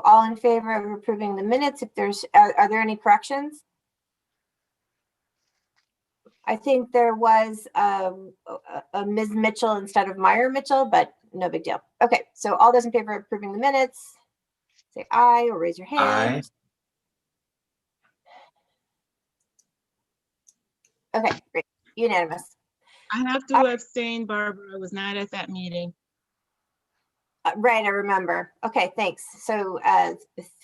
So all in favor of approving the minutes? If there's, are there any corrections? I think there was a Ms. Mitchell instead of Meyer Mitchell, but no big deal. Okay, so all those in favor of approving the minutes, say aye or raise your hand. Aye. Okay, great, unanimous. I have to abstain, Barbara. I was not at that meeting. Right, I remember. Okay, thanks. So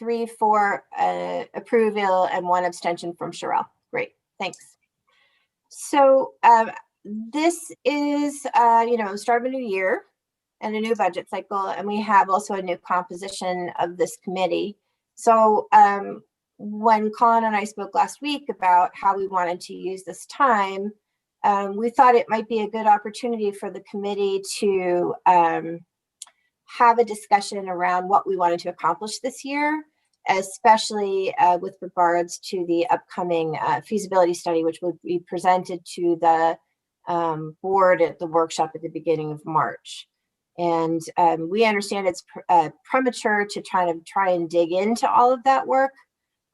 3-4 approval and 1 abstention from Sherelle. Great, thanks. So this is, start of a new year and a new budget cycle, and we have also a new composition of this committee. So when Colin and I spoke last week about how we wanted to use this time, we thought it might be a good opportunity for the committee to have a discussion around what we wanted to accomplish this year, especially with regards to the upcoming feasibility study, which will be presented to the board at the workshop at the beginning of March. And we understand it's premature to try and dig into all of that work,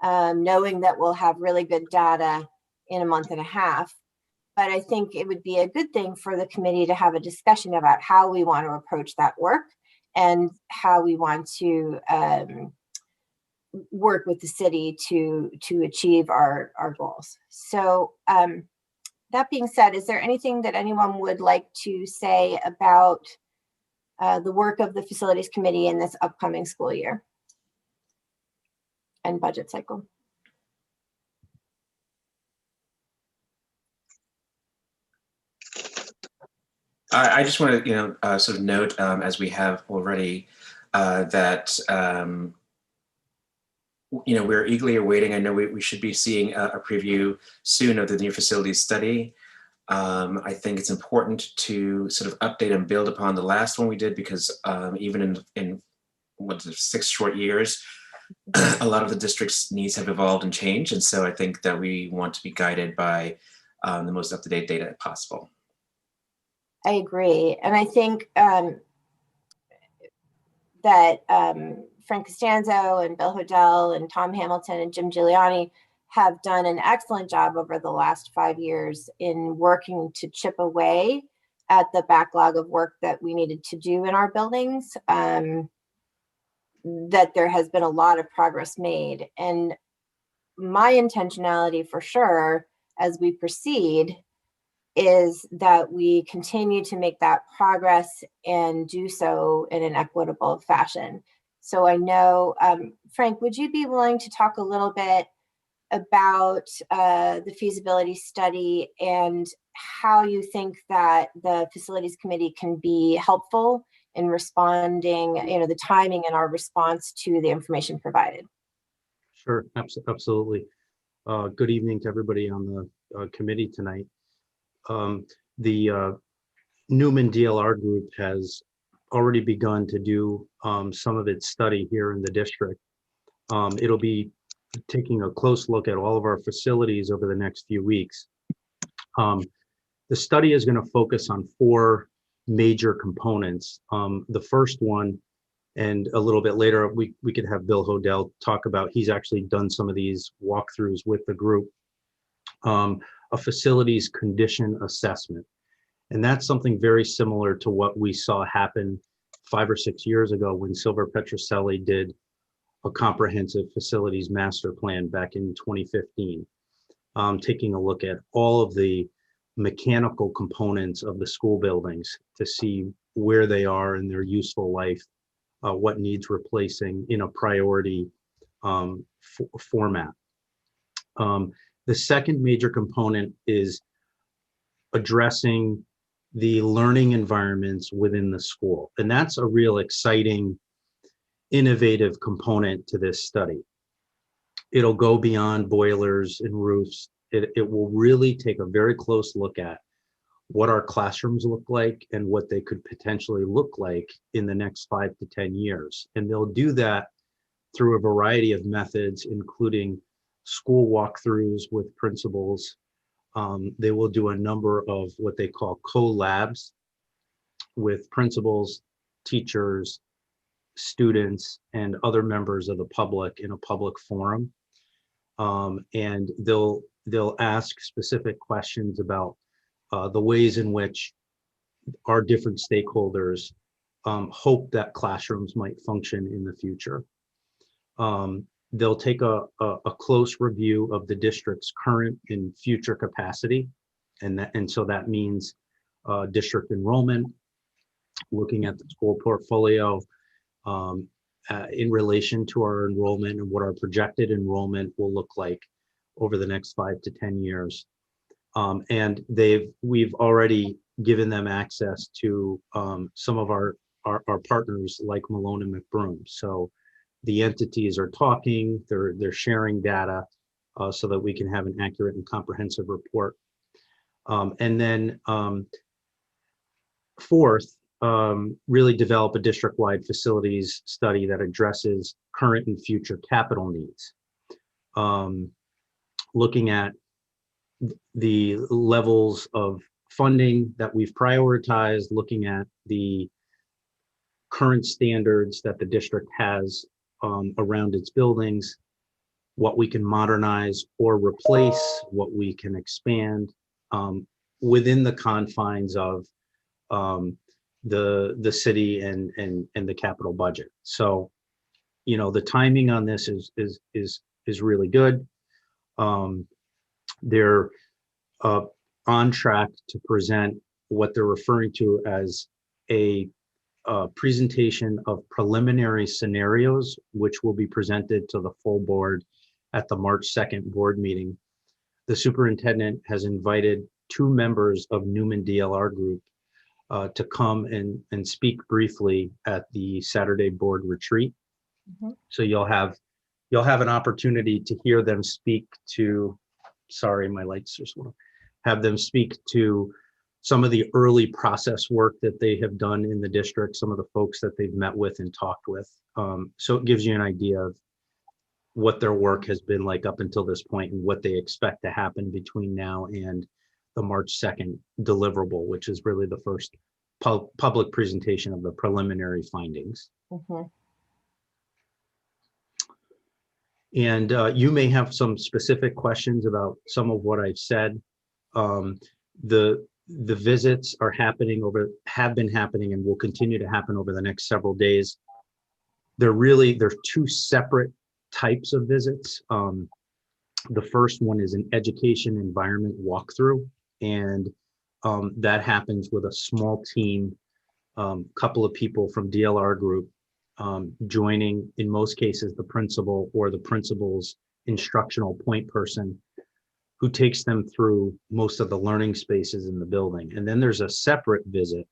knowing that we'll have really good data in a month and a half. But I think it would be a good thing for the committee to have a discussion about how we want to approach that work and how we want to work with the city to achieve our goals. So that being said, is there anything that anyone would like to say about the work of the facilities committee in this upcoming school year and budget cycle? I just want to, sort of note, as we have already, that we're eagerly awaiting. I know we should be seeing a preview soon of the new facilities study. I think it's important to sort of update and build upon the last one we did, because even in 6 short years, a lot of the district's needs have evolved and changed. And so I think that we want to be guided by the most up-to-date data possible. I agree. And I think that Frank Costanzo and Bill Hodel and Tom Hamilton and Jim Giuliani have done an excellent job over the last 5 years in working to chip away at the backlog of work that we needed to do in our buildings, that there has been a lot of progress made. And my intentionality for sure, as we proceed, is that we continue to make that progress and do so in an equitable fashion. So I know, Frank, would you be willing to talk a little bit about the feasibility study and how you think that the facilities committee can be helpful in responding, the timing and our response to the information provided? Sure, absolutely. Good evening to everybody on the committee tonight. The Newman DLR group has already begun to do some of its study here in the district. It'll be taking a close look at all of our facilities over the next few weeks. The study is going to focus on 4 major components. The first one, and a little bit later, we could have Bill Hodel talk about, he's actually done some of these walkthroughs with the group, a facilities condition assessment. And that's something very similar to what we saw happen 5 or 6 years ago when Silver Petroselli did a comprehensive facilities master plan back in 2015, taking a look at all of the mechanical components of the school buildings to see where they are in their useful life, what needs replacing in a priority format. The second major component is addressing the learning environments within the school. And that's a real exciting, innovative component to this study. It'll go beyond boilers and roofs. It will really take a very close look at what our classrooms look like and what they could potentially look like in the next 5 to 10 years. And they'll do that through a variety of methods, including school walkthroughs with principals. They will do a number of what they call co-labs with principals, teachers, students and other members of the public in a public forum. And they'll ask specific questions about the ways in which our different stakeholders hope that classrooms might function in the future. They'll take a close review of the district's current and future capacity. And so that means district enrollment, looking at the school portfolio in relation to our enrollment and what our projected enrollment will look like over the next 5 to 10 years. And we've already given them access to some of our partners like Malone and McBroom. So the entities are talking, they're sharing data so that we can have an accurate and comprehensive report. And then fourth, really develop a district-wide facilities study that addresses current and future capital needs. Looking at the levels of funding that we've prioritized, looking at the current standards that the district has around its buildings, what we can modernize or replace, what we can expand within the confines of the city and the capital budget. So, you know, the timing on this is really good. They're on track to present what they're referring to as a presentation of preliminary scenarios, which will be presented to the full board at the March 2nd board meeting. The superintendent has invited 2 members of Newman DLR Group to come and speak briefly at the Saturday board retreat. Mhm. So you'll have an opportunity to hear them speak to, sorry, my lights are slow, have them speak to some of the early process work that they have done in the district, some of the folks that they've met with and talked with. So it gives you an idea of what their work has been like up until this point and what they expect to happen between now and the March 2nd deliverable, which is really the first public presentation of the preliminary findings. Mhm. And you may have some specific questions about some of what I've said. The visits are happening have been happening and will continue to happen over the next several days. There's 2 separate types of visits. The first one is an education environment walkthrough, and that happens with a small team, couple of people from DLR Group joining, in most cases, the principal or the principal's instructional point person, who takes them through most of the learning spaces in the building. And then there's a separate visit,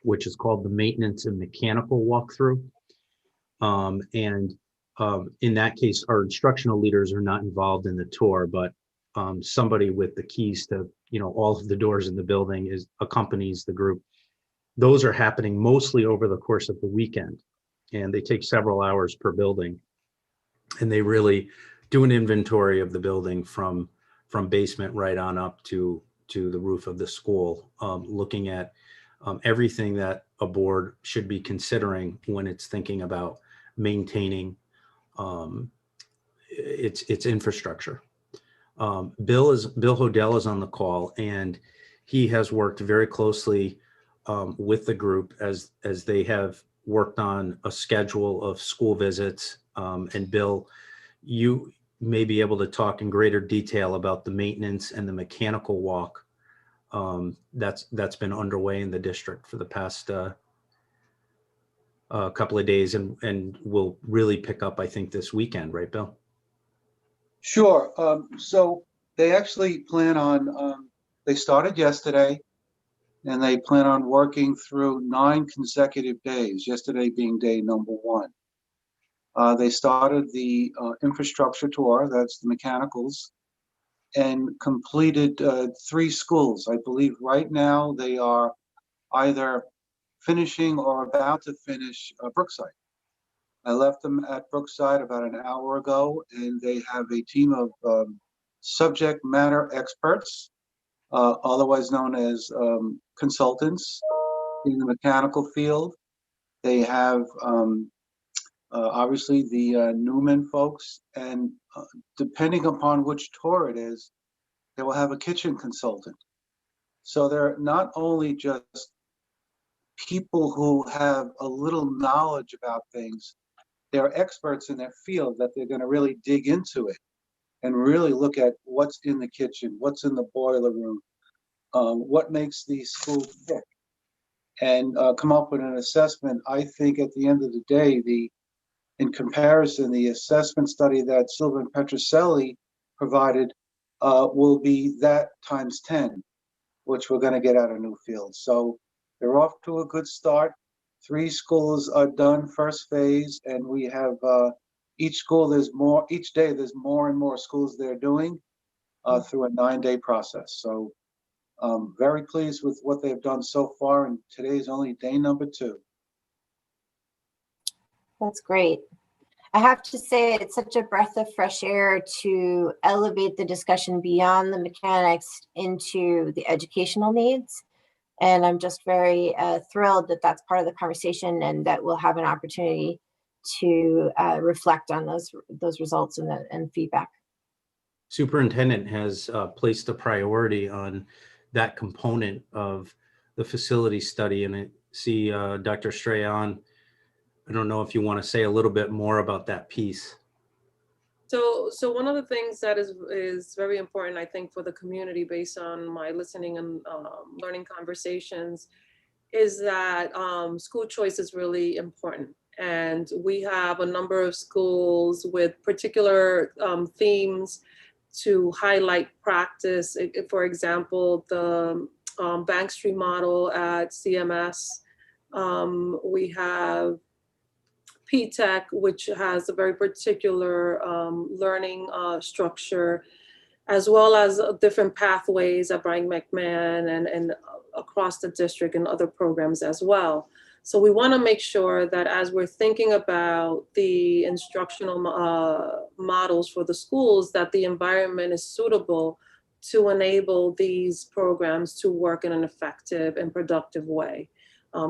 which is called the maintenance and mechanical walkthrough. In that case, our instructional leaders are not involved in the tour, but somebody with the keys to, you know, all of the doors in the building accompanies the group. Those are happening mostly over the course of the weekend, and they take several hours per building. And they really do an inventory of the building from basement right on up to the roof of the school, looking at everything that a board should be considering when it's thinking about maintaining its infrastructure. Bill Hodel is on the call, and he has worked very closely with the group as they have worked on a schedule of school visits. And Bill, you may be able to talk in greater detail about the maintenance and the mechanical walk that's been underway in the district for the past couple of days, and will really pick up, I think, this weekend, right, Bill? Sure. So they actually plan on, they started yesterday, and they plan on working through 9 consecutive days, yesterday being day number 1. They started the infrastructure tour, that's the mechanicals, and completed 3 schools. I believe right now they are either finishing or about to finish Brookside. I left them at Brookside about an hour ago, and they have a team of subject matter experts, otherwise known as consultants in the mechanical field. They have obviously the Newman folks, and depending upon which tour it is, they will have a kitchen consultant. So they're not only just people who have a little knowledge about things, they're experts in their field that they're going to really dig into it and really look at what's in the kitchen, what's in the boiler room, what makes these schools tick, and come up with an assessment. I think at the end of the day, in comparison, the assessment study that Sylvan Petroselli provided will be that times 10, which we're going to get out of Newfield. So they're off to a good start. 3 schools are done first phase, and we have each day there's more and more schools they're doing through a 9-day process. So very pleased with what they've done so far, and today is only day number 2. That's great. I have to say it's such a breath of fresh air to elevate the discussion beyond the mechanics into the educational needs. And I'm just very thrilled that that's part of the conversation and that we'll have an opportunity to reflect on those results and feedback. Superintendent has placed a priority on that component of the facility study. And I see Dr. Strahan, I don't know if you want to say a little bit more about that piece. So one of the things that is very important, I think, for the community, based on my listening and learning conversations, is that school choice is really important. And we have a number of schools with particular themes to highlight practice. For example, the Bank Street model at CMS. We have PTech, which has a very particular learning structure, as well as different pathways at Brian McMahon and across the district and other programs as well. So we want to make sure that as we're thinking about the instructional models for the schools, that the environment is suitable to enable these programs to work in an effective and productive way.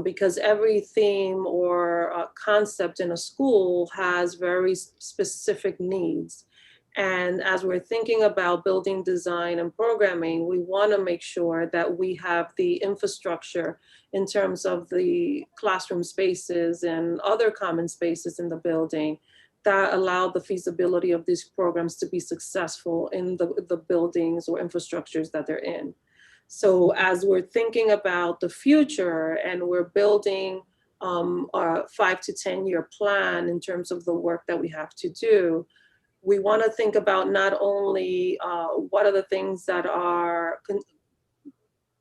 Because every theme or concept in a school has very specific needs. And as we're thinking about building design and programming, we want to make sure that we have the infrastructure in terms of the classroom spaces and other common spaces in the building that allow the feasibility of these programs to be successful in the buildings or infrastructures that they're in. So as we're thinking about the future and we're building a 5 to 10-year plan in terms of the work that we have to do, we want to think about not only what are the things that are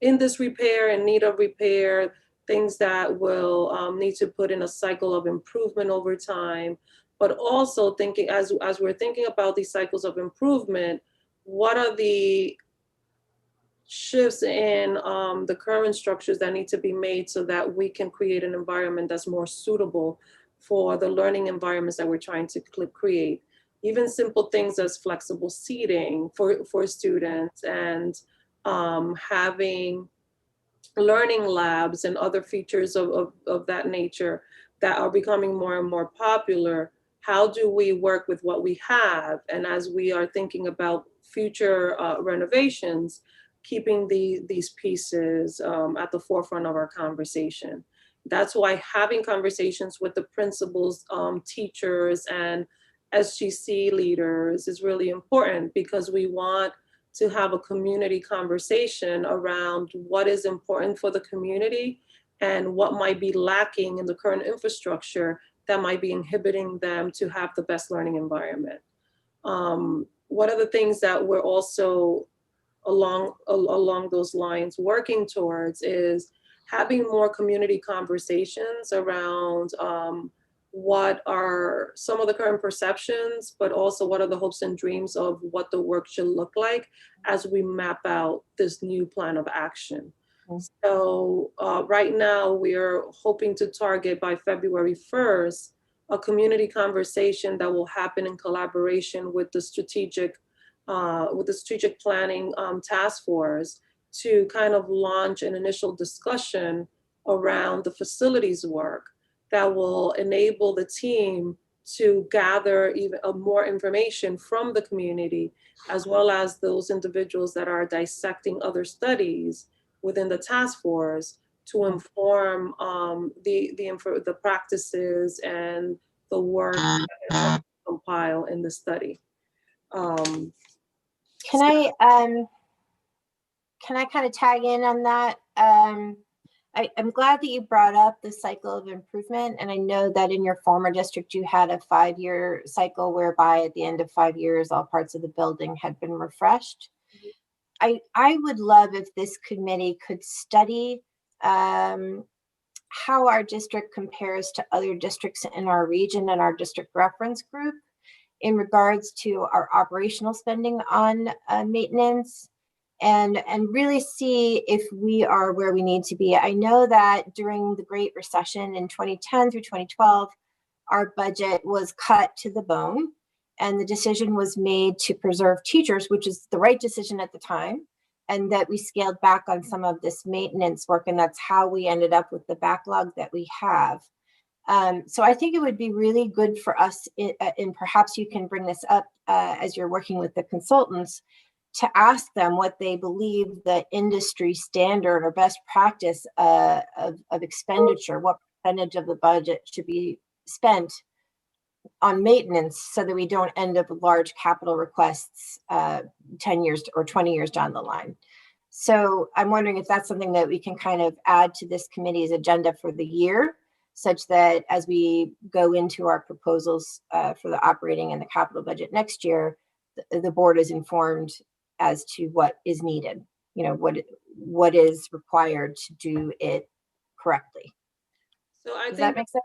in this repair and need of repair, things that will need to put in a cycle of improvement over time, but also thinking as we're thinking about these cycles of improvement, what are the shifts in the current structures that need to be made so that we can create an environment that's more suitable for the learning environments that we're trying to create. Even simple things as flexible seating for students and having learning labs and other features of that nature that are becoming more and more popular. How do we work with what we have? And as we are thinking about future renovations, keeping these pieces at the forefront of our conversation. That's why having conversations with the principals, teachers, and SGC leaders is really important, because we want to have a community conversation around what is important for the community and what might be lacking in the current infrastructure that might be inhibiting them to have the best learning environment. One of the things that we're also along those lines working towards is having more community conversations around what are some of the current perceptions, but also what are the hopes and dreams of what the work should look like as we map out this new plan of action. So right now we are hoping to target by February 1st, a community conversation that will happen in collaboration with the strategic planning task force to kind of launch an initial discussion around the facilities work that will enable the team to gather even more information from the community, as well as those individuals that are dissecting other studies within the task force to inform the practices and the work that they're trying to compile in the study. Can I kind of tag in on that? I'm glad that you brought up the cycle of improvement. And I know that in your former district, you had a 5-year cycle whereby at the end of 5 years, all parts of the building had been refreshed. I would love if this committee could study how our district compares to other districts in our region and our district reference group in regards to our operational spending on maintenance, and really see if we are where we need to be. I know that during the Great Recession in 2010 through 2012, our budget was cut to the bone, and the decision was made to preserve teachers, which is the right decision at the time, and that we scaled back on some of this maintenance work, and that's how we ended up with the backlog that we have. So I think it would be really good for us, and perhaps you can bring this up as you're working with the consultants, to ask them what they believe the industry standard or best practice of expenditure, what percentage of the budget should be spent on maintenance, so that we don't end up with large capital requests 10 years or 20 years down the line. So I'm wondering if that's something that we can kind of add to this committee's agenda for the year, such that as we go into our proposals for the operating and the capital budget next year, the board is informed as to what is needed, what is required to do it correctly. So I Does that think make sense?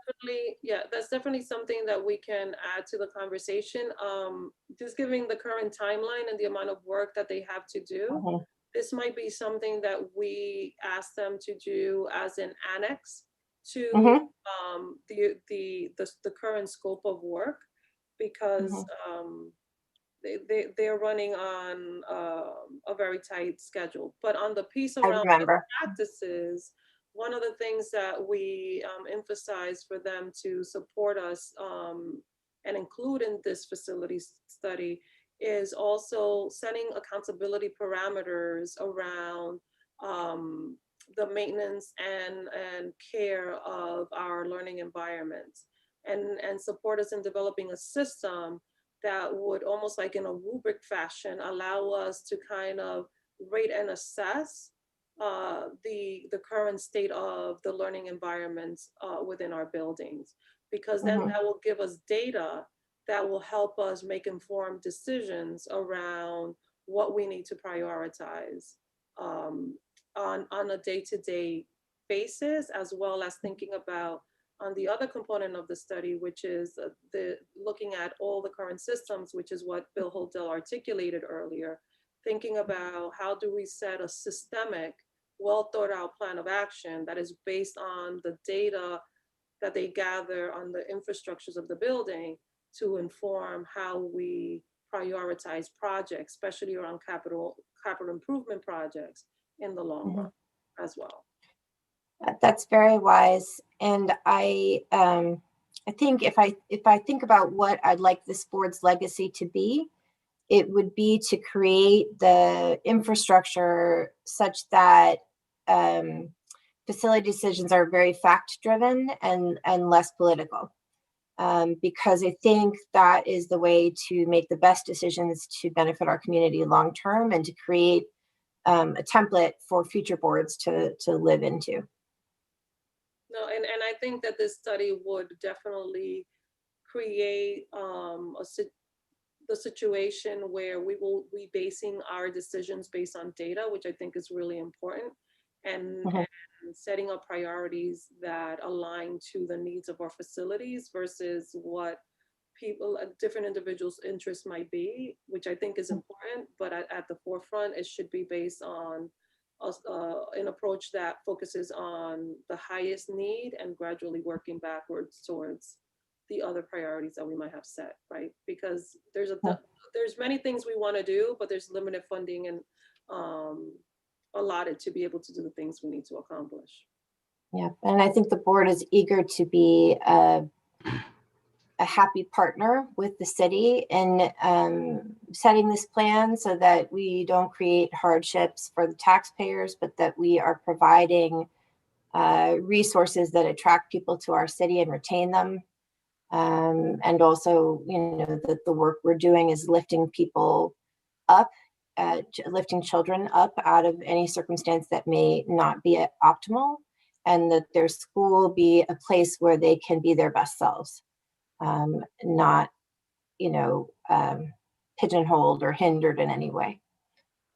that's definitely something that we can add to the conversation. Just giving the current timeline and the amount of work that they have to do, Mhm. this might be something that we ask them to do as an annex to Mhm. the current scope of work, because they're running on a very tight schedule. But on the piece I around remember. practices, one of the things that we emphasize for them to support us and include in this facility study is also setting accountability parameters around the maintenance and care of our learning environments, and support us in developing a system that would, almost like in a rubric fashion, allow us to kind of rate and assess the current state of the learning environments within our buildings, because then that will give us data that will help us make informed decisions around what we need to prioritize on a day-to-day basis, as well as thinking about on the other component of the study, which is the looking at all the current systems, which is what Bill Holdell articulated earlier, thinking about how do we set a systemic, well thought out plan of action that is based on the data that they gather on the infrastructures of the building to inform how we prioritize projects, especially around capital improvement projects in the long run as well. That's very wise. And I think if I think about what I'd like this board's legacy to be, it would be to create the infrastructure such that facility decisions are very fact-driven and less political. Because I think that is the way to make the best decisions to benefit our community long-term, and to create a template for future boards to live into. No, and I think that this study would definitely create the situation where we will be basing our decisions based on data, which I think is really important, and setting up priorities that align to the needs of our facilities versus what people, different individuals' interests might be, which I think is important, but at the forefront, it should be based on an approach that focuses on the highest need and gradually working backwards towards the other priorities that we might have set, right? Because there's many things we want to do, but there's limited funding and allotted to be able to do the things we need to accomplish. Yeah, and I think the board is eager to be a happy partner with the city in setting this plan so that we don't create hardships for the taxpayers, but that we are providing resources that attract people to our city and retain them. And also, you know, that the work we're doing is lifting people up, lifting children up out of any circumstance that may not be optimal, and that their school be a place where they can be their best selves, not, you know, pigeonholed or hindered in any way.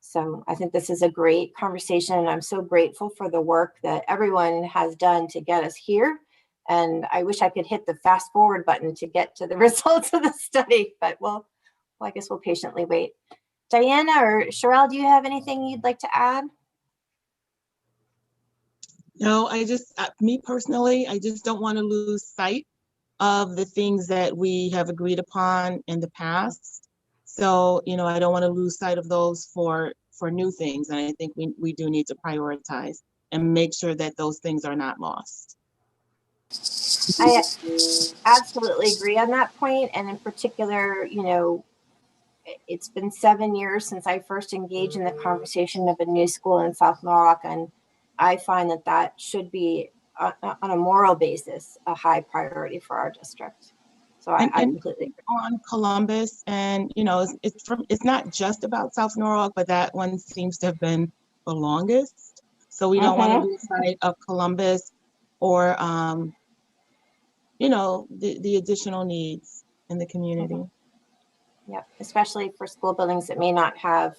So I think this is a great conversation, and I'm so grateful for the work that everyone has done to get us here. And I wish I could hit the fast forward button to get to the results of the study, but well, I guess we'll patiently wait. Diana or Sherelle, do you have anything you'd like to add? No, me personally, I just don't want to lose sight of the things that we have agreed upon in the past. So, you know, I don't want to lose sight of those for new things. And I think we do need to prioritize and make sure that those things are not lost. I absolutely agree on that point. And in particular, you know, it's been 7 years since I first engaged in the conversation of a new school in South Norwalk. And I find that that should be, on a moral basis, a high priority for our district. So I completely agree. On Columbus, and you know, it's not just about South Norwalk, but that one seems to have been the longest. So we don't want to lose sight of Columbus or you know, the additional needs in the community. Yeah, especially for school buildings that may not have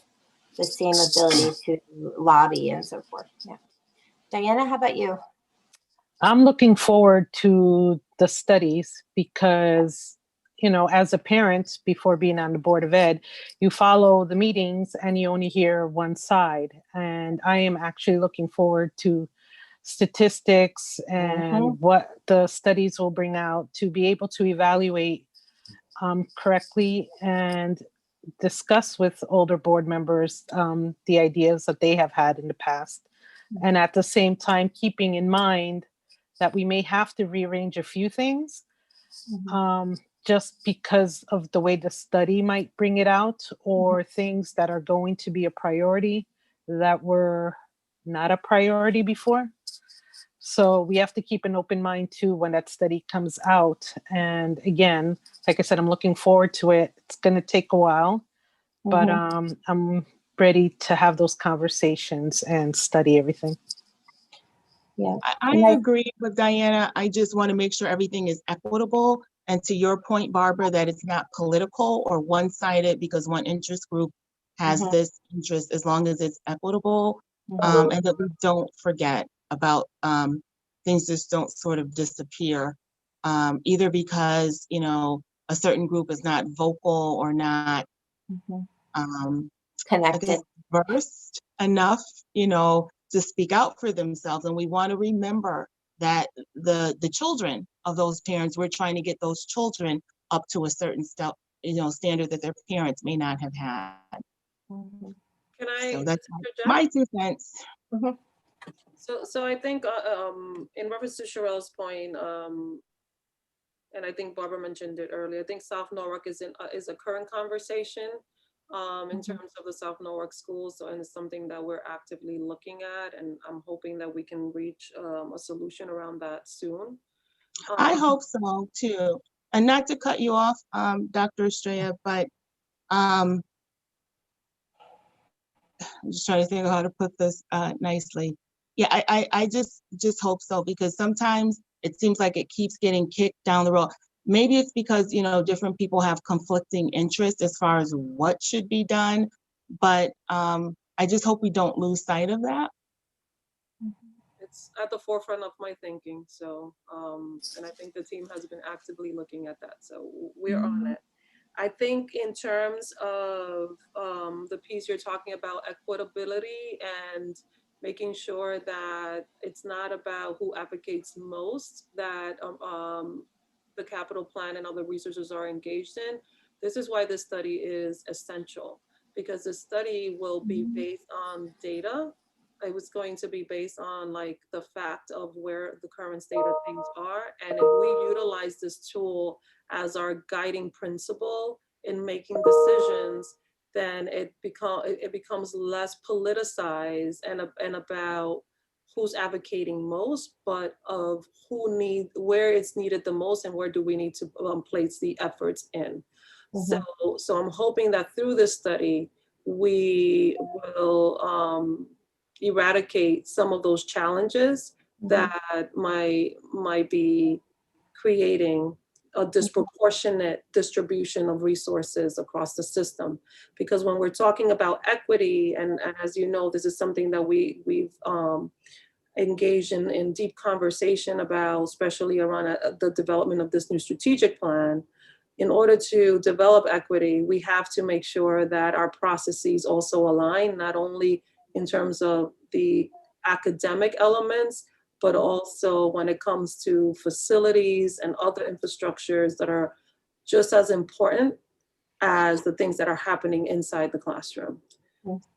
the same ability to lobby and so forth. Yeah. Diana, how about you? I'm looking forward to the studies because, you know, as a parent, before being on the Board of Ed, you follow the meetings and you only hear one side. And I am actually looking forward to statistics and what the studies will bring out to be able to evaluate correctly and discuss with older board members the ideas that they have had in the past. And at the same time, keeping in mind that we may have to rearrange a few things just because of the way the study might bring it out, or things that are going to be a priority that were not a priority before. So we have to keep an open mind too when that study comes out. And again, like I said, I'm looking forward to it. It's going to take a while, but I'm ready to have those conversations and study everything. Yeah, I agree with Diana. I just want to make sure everything is equitable. And to your point, Barbara, that it's not political or one-sided because one interest group has this interest, as long as it's equitable, and that we don't forget about things just don't sort of disappear, either because, you know, a certain group is not vocal or not connected, versed enough, you know, to speak out for themselves. And we want to remember that the children of those parents, we're trying to get those children up to a certain standard that their parents may not have had. Can I? So that's my 2 cents. So I think in reference to Sherelle's point, and I think Barbara mentioned it earlier, I think South Norwalk is a current conversation in terms of the South Norwalk schools. So, and it's something that we're actively looking at, and I'm hoping that we can reach a solution around that soon. I hope so too. And not to cut you off, Dr. Estrella, but I'm just trying to think of how to put this nicely. Yeah, I just hope so, because sometimes it seems like it keeps getting kicked down the road. Maybe it's because, you know, different people have conflicting interests as far as what should be done, but I just hope we don't lose sight of that. It's at the forefront of my thinking. So, and I think the team has been actively looking at that. So we're on it. I think in terms of the piece you're talking about, equitability and making sure that it's not about who advocates most, that the capital plan and other resources are engaged in. This is why this study is essential, because the study will be based on data. It was going to be based on like the fact of where the current state of things are. And if we utilize this tool as our guiding principle in making decisions, then it becomes less politicized and about who's advocating most, but of where it's needed the most and where do we need to place the efforts in. So I'm hoping that through this study, we will eradicate some of those challenges that might be creating a disproportionate distribution of resources across the system. Because when we're talking about equity, and as you know, this is something that we've engaged in deep conversation about, especially around the development of this new strategic plan. In order to develop equity, we have to make sure that our processes also align, not only in terms of the academic elements, but also when it comes to facilities and other infrastructures that are just as important as the things that are happening inside the classroom.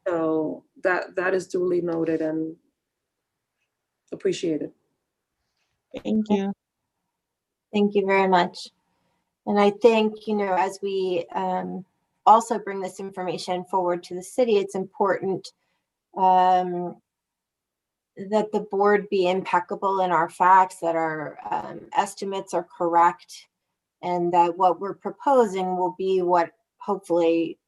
So that is duly noted and appreciated. Thank you. Thank you very much. And I think, as we also bring this information forward to the city, it's important that the board be impeccable in our facts, that our estimates are correct, and that what we're proposing will be what hopefully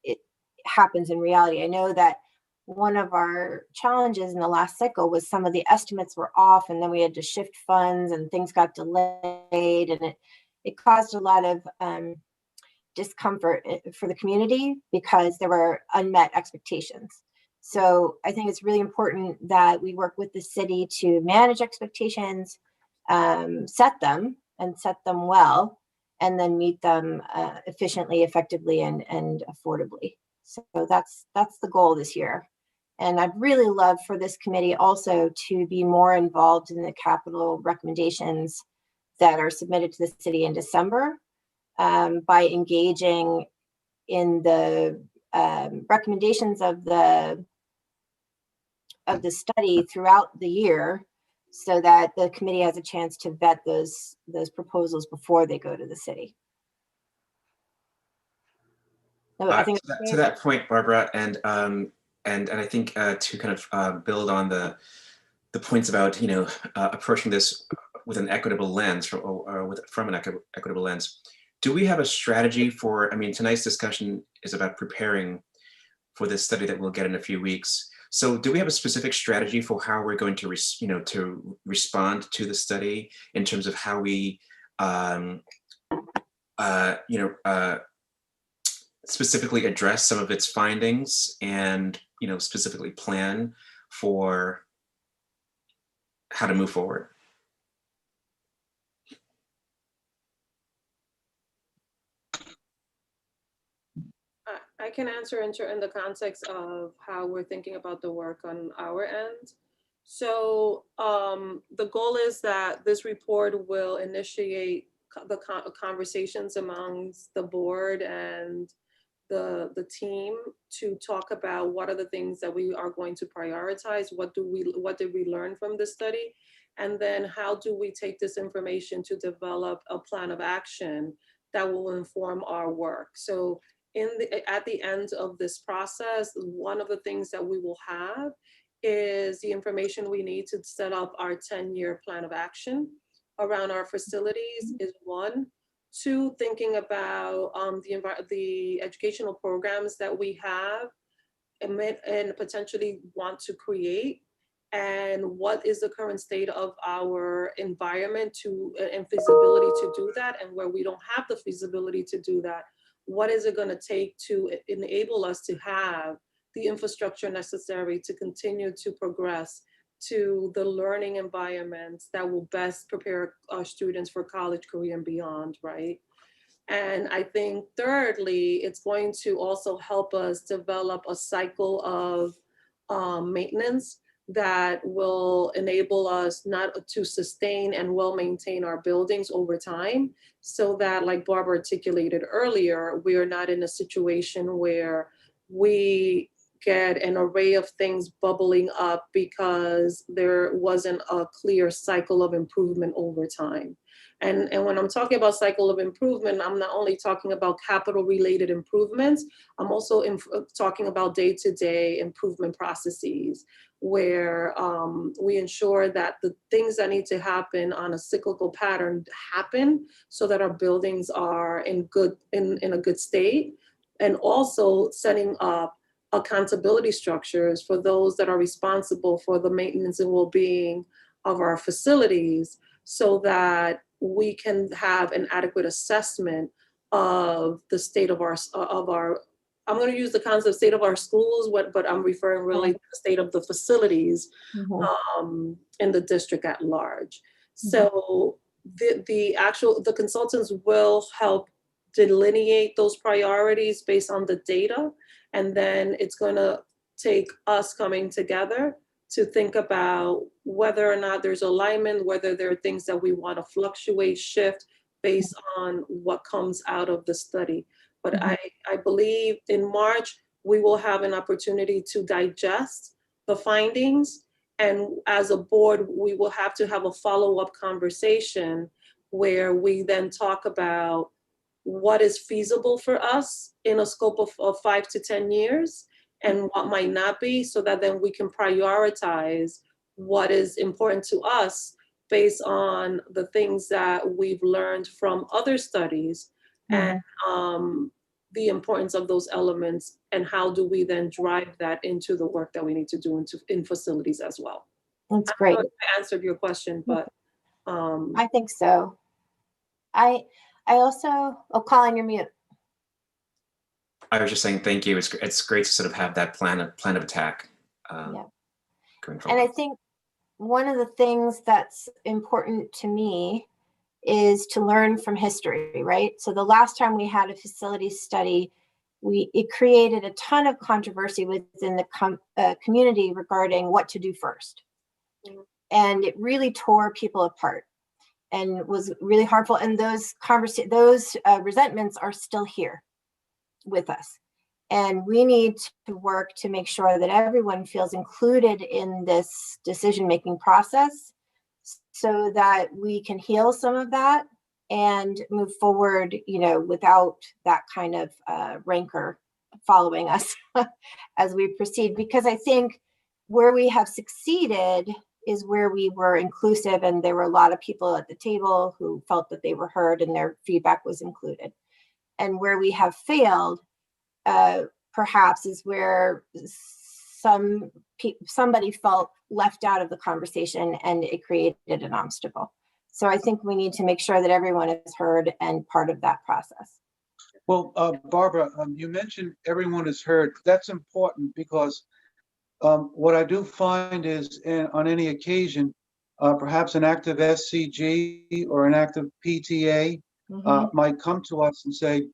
it happens in reality. I know that one of our challenges in the last cycle was some of the estimates were off, and then we had to shift funds and things got delayed, and it caused a lot of discomfort for the community because there were unmet expectations. So I think it's really important that we work with the city to manage expectations, set them well, and then meet them efficiently, effectively, and affordably. So that's the goal this year. And I'd really love for this committee also to be more involved in the capital recommendations that are submitted to the city in December, by engaging in the recommendations of the study throughout the year, so that the committee has a chance to vet those proposals before they go to the city. So I think to that point, Barbara, and I think to kind of build on the points about approaching this with an equitable lens, from an equitable lens. Do we have a strategy for? I mean, tonight's discussion is about preparing for this study that we'll get in a few weeks. So, do we have a specific strategy for how we're going to respond to the study in terms of how we, specifically address some of its findings and specifically plan for how to move forward? I can answer in the context of how we're thinking about the work on our end. So the goal is that this report will initiate the conversations amongst the board and the team to talk about what are the things that we are going to prioritize, what did we learn from this study, and then how do we take this information to develop a plan of action that will inform our work. So at the end of this process, one of the things that we will have is the information we need to set up our 10-year plan of action around our facilities is one. Two, thinking about the educational programs that we have and potentially want to create, and what is the current state of our environment and feasibility to do that, and where we don't have the feasibility to do that, what is it going to take to enable us to have the infrastructure necessary to continue to progress to the learning environments that will best prepare our students for college, career, and beyond, right? And I think thirdly, it's going to also help us develop a cycle of maintenance that will enable us not to sustain and well maintain our buildings over time, so that, like Barbara articulated earlier, we are not in a situation where we get an array of things bubbling up because there wasn't a clear cycle of improvement over time. And when I'm talking about cycle of improvement, I'm not only talking about capital related improvements, I'm also talking about day-to-day improvement processes where we ensure that the things that need to happen on a cyclical pattern happen so that our buildings are in a good state, and also setting up accountability structures for those that are responsible for the maintenance and well-being of our facilities, so that we can have an adequate assessment of the state of our I'm going to use the concept state of our schools, but I'm referring really to the state of the facilities in the district at large. So the consultants will help delineate those priorities based on the data, and then it's going to take us coming together to think about whether or not there's alignment, whether there are things that we want to fluctuate, shift based on what comes out of the study. But I believe in March, we will have an opportunity to digest the findings. And as a board, we will have to have a follow-up conversation where we then talk about what is feasible for us in a scope of 5 to 10 years and what might not be, so that then we can prioritize what is important to us based on the things that we've learned from other studies and the importance of those elements, and how do we then drive that into the work that we need to do in facilities as well. That's great. I answered your question, but I think so. I also, Colin, you're mute. I was just saying thank you. It's great to sort of have that plan of attack going forward. And I think one of the things that's important to me is to learn from history, right? So the last time we had a facility study, it created a ton of controversy within the community regarding what to do first. And it really tore people apart and was really harmful. And those resentments are still here with us. And we need to work to make sure that everyone feels included in this decision-making process so that we can heal some of that and move forward, without that kind of rancor following us as we proceed. Because I think where we have succeeded is where we were inclusive, and there were a lot of people at the table who felt that they were heard and their feedback was included. And where we have failed, perhaps, is where somebody felt left out of the conversation and it created an obstacle. So I think we need to make sure that everyone is heard and part of that process. Well, Barbara, you mentioned everyone is heard. That's important because what I do find is on any occasion, perhaps an active SCG or an active PTA might come to us and say,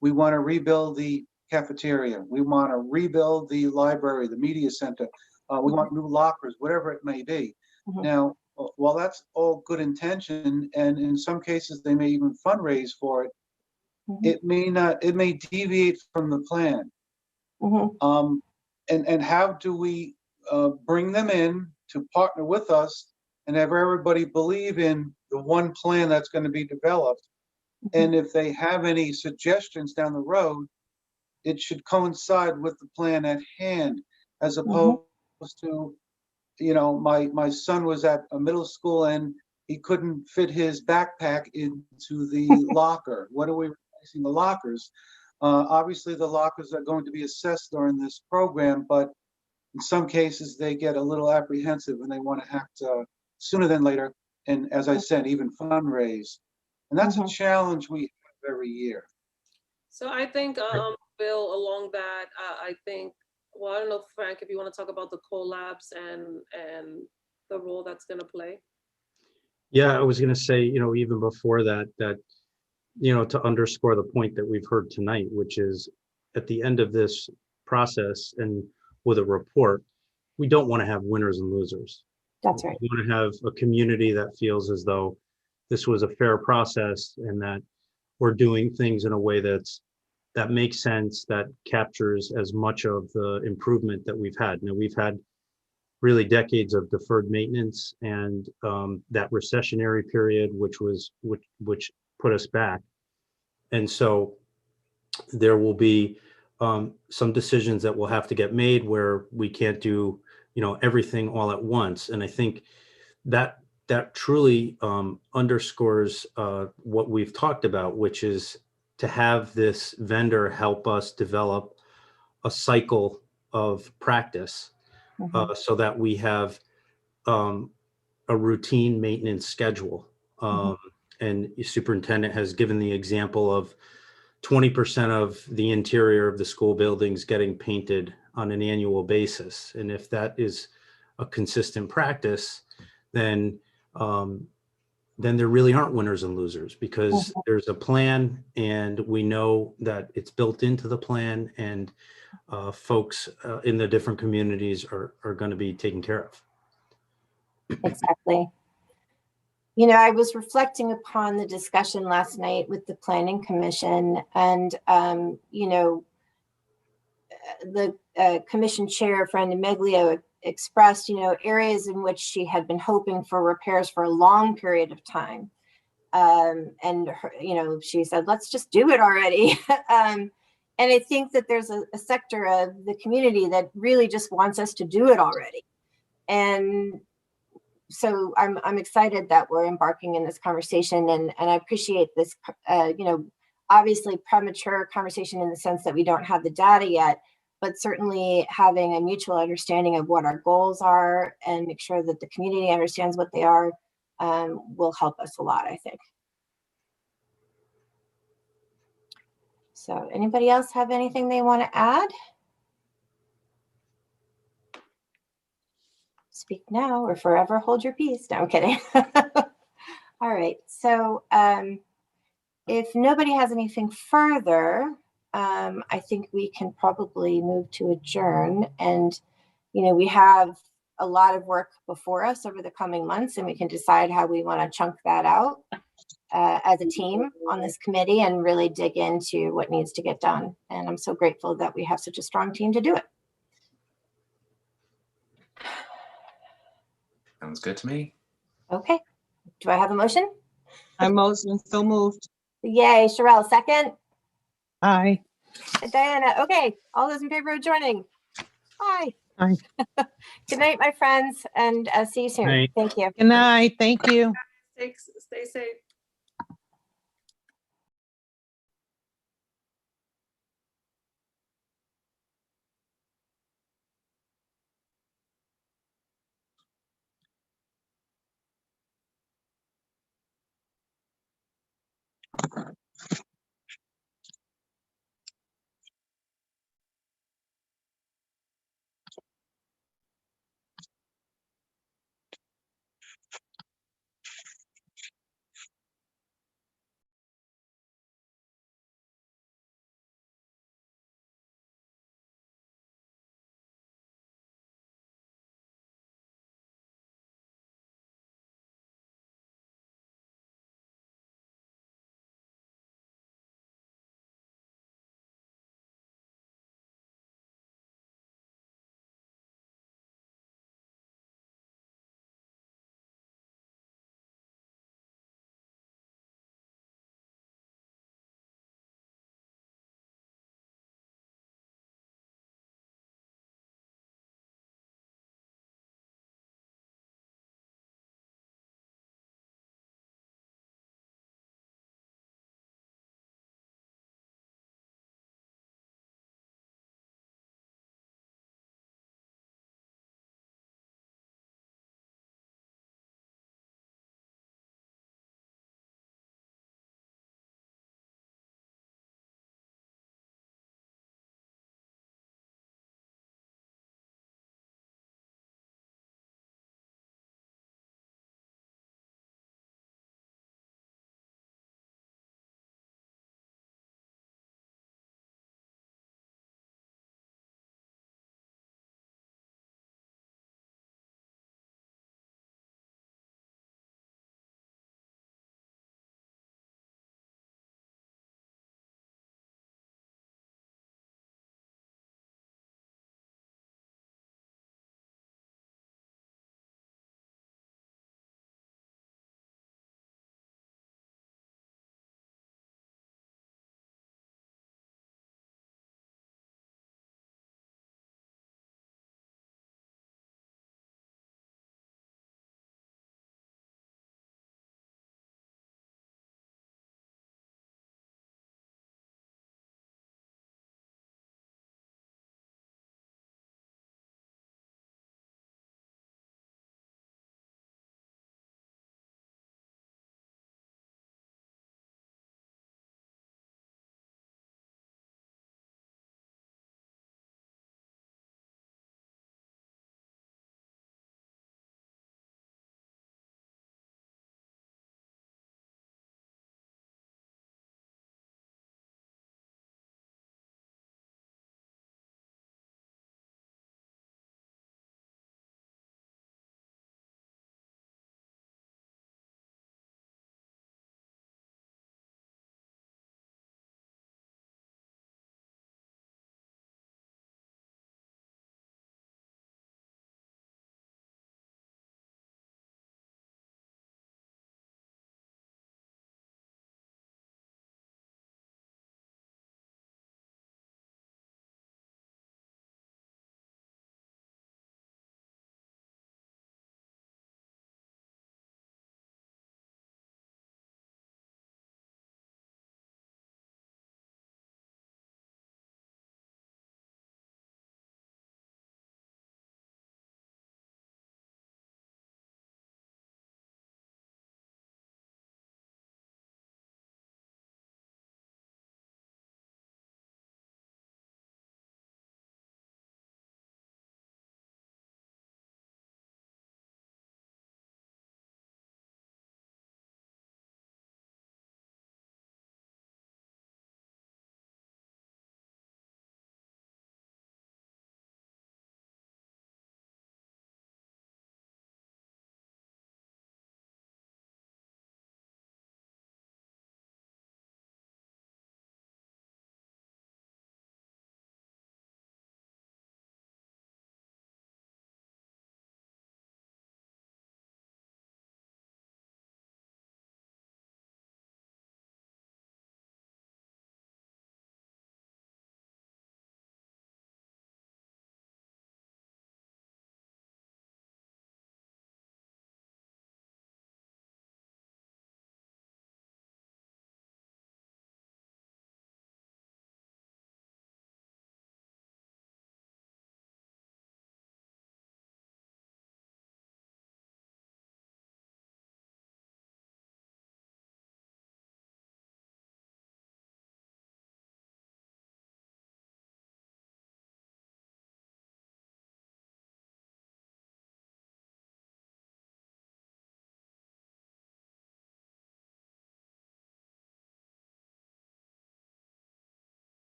we want to rebuild the cafeteria. We want to rebuild the library, the media center. We want new lockers, whatever it may be. Now, while that's all good intention, and in some cases they may even fundraise for it, it may deviate from the plan. And how do we bring them in to partner with us and have everybody believe in the one plan that's going to be developed? And if they have any suggestions down the road, it should coincide with the plan at hand, as opposed to, my son was at a middle school and he couldn't fit his backpack into the locker. What are we replacing the lockers? Obviously, the lockers are going to be assessed during this program, but in some cases they get a little apprehensive and they want to act sooner than later. And as I said, even fundraise. And that's a challenge we have every year. So I think, Bill, along that, I think, well, I don't know, Frank, if you want to talk about the collabs and the role that's going to play. Yeah, I was going to say, even before that, to underscore the point that we've heard tonight, which is at the end of this process and with a report, we don't want to have winners and losers. That's right. We want to have a community that feels as though this was a fair process and that we're doing things in a way that makes sense, that captures as much of the improvement that we've had. Now, we've had really decades of deferred maintenance and that recessionary period, which put us back. And so there will be some decisions that will have to get made where we can't do, everything all at once. And I think that truly underscores what we've talked about, which is to have this vendor help us develop a cycle of practice so that we have a routine maintenance schedule. And the superintendent has given the example of 20% of the interior of the school buildings getting painted on an annual basis. And if that is a consistent practice, then there really aren't winners and losers, because there's a plan and we know that it's built into the plan, and folks in the different communities are going to be taken care of. Exactly. I was reflecting upon the discussion last night with the Planning Commission, and, the commission chair, Brenda Meglio, expressed, areas in which she had been hoping for repairs for a long period of time. And, she said, let's just do it already. And I think that there's a sector of the community that really just wants us to do it already. And so I'm excited that we're embarking in this conversation, and I appreciate this, obviously premature conversation in the sense that we don't have the data yet, but certainly having a mutual understanding of what our goals are and make sure that the community understands what they are will help us a lot, I think. So anybody else have anything they want to add? Speak now or forever hold your peace. No, I'm kidding. All right. So if nobody has anything further, I think we can probably move to adjourn. And, we have a lot of work before us over the coming months, and we can decide how we want to chunk that out as a team on this committee and really dig into what needs to get done. And I'm so grateful that we have such a strong team to do it. Sounds good to me. Okay. Do I have a motion? I motion, so moved. Yay. Sherelle, second. Aye. Diana. Okay. All those in favor of joining? Aye. Aye. Good night, my friends, and see you soon. Night. Thank you. Good night. Thank you. Stay safe.